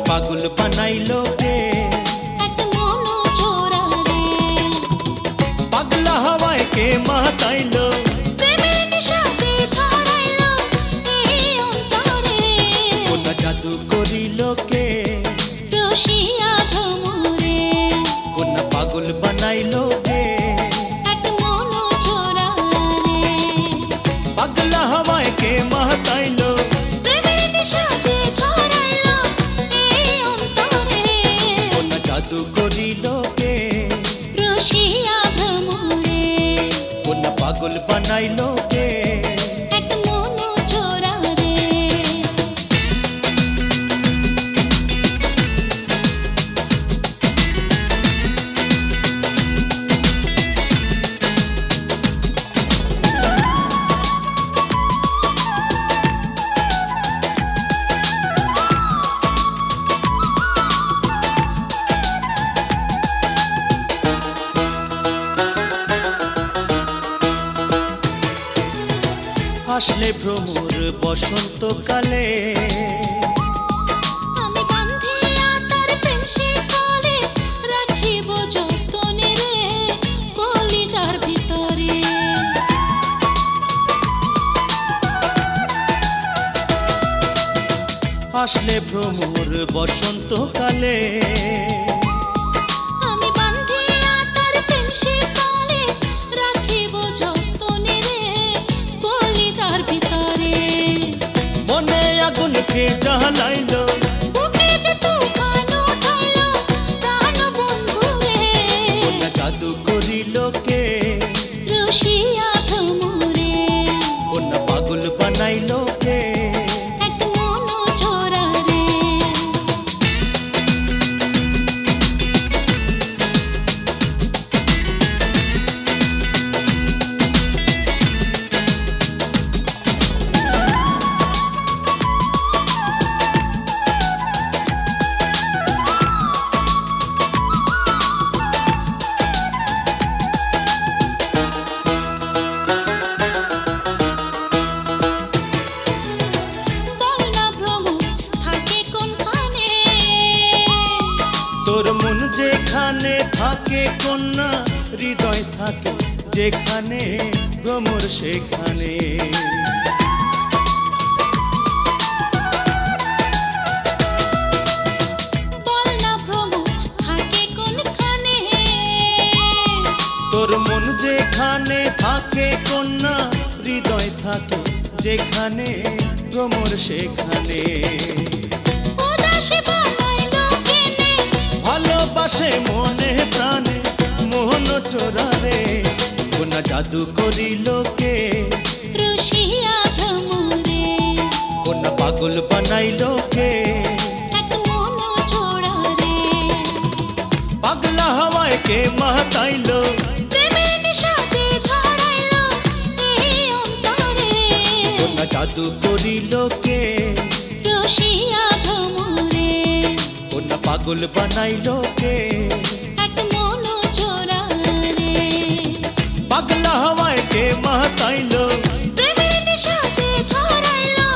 পাগল বানাইলো কে এক মনো ছোড়া রে পাগলা হাওয়ায় কে মাতাইলো প্রেমের নেশা যে ধরাইলো এই অন্তরে কোন জাদু করিলো কে রসিয়া ভ্রমরে কোন পাগল বানাইলো কে এক মনো ছোড়া রে পাগলা হাওয়ায় কে মাতাইলো প্রেমের নেশা যে ধরাইলো এই অন্তরে কোন জাদু করিলো কে রসিয়া ভ্রমরে কোন পাগল বানাইলো কে এক মনো ছোড়া রে আসলে ভ্রমর বসন্তকালে আমি বান্ধিয়া তার প্রেম শিকলে রাখিব যতনে রে কলিজার ভিতরে আসলে ভ্রমর বসন্তকালে আমি বান্ধিয়া তার প্রেম শিকলে রাখিব যতনে রে কলিজার ভিতরে মনে আগুন কে জ্বালাইলো বুকে যে তুফান উঠাইলো প্রাণ বন্ধু রে কোন জাদু করিলো কে রসিয়া ভ্রমরে কোন পাগল বানাইলো কে এক মনো ছোড়া রে বল না ভ্রমর থাকে কোনখানে তোর মন যেখানে থাকে কন্যা হৃদয় থাকে যেখানে ভ্রমর সেখানে বল না ভ্রমর থাকে কোনখানে তোর মন যেখানে থাকে কন্যা হৃদয় থাকে যেখানে ভ্রমর সেখানে উদাসী বানাইলো কেনে ভালোবাসে মনে প্রাণে মোহন চোরারে কোন জাদু করিলো কে রসিয়া ভ্রমরে কোন পাগল বানাইলো কে এক মনো ছোড়া রে পাগলা হাওয়ায় কে মাতাইলো প্রেমের নেশা যে ধরাইলো এই অন্তরে কোন জাদু করিলো কে রসিয়া ভ্রমরে কোন পাগল বানাইলো কে এক মনো ছোড়া রে পাগলা হাওয়ায় কে মাতাইলো প্রেমের নেশা যে ধরাইলো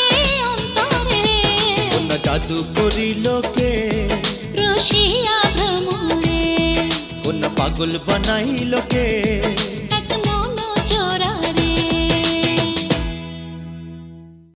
এই অন্তরে কোন জাদু করিলো কে রসিয়া ভ্রমরে কোন পাগল বানাইলো কে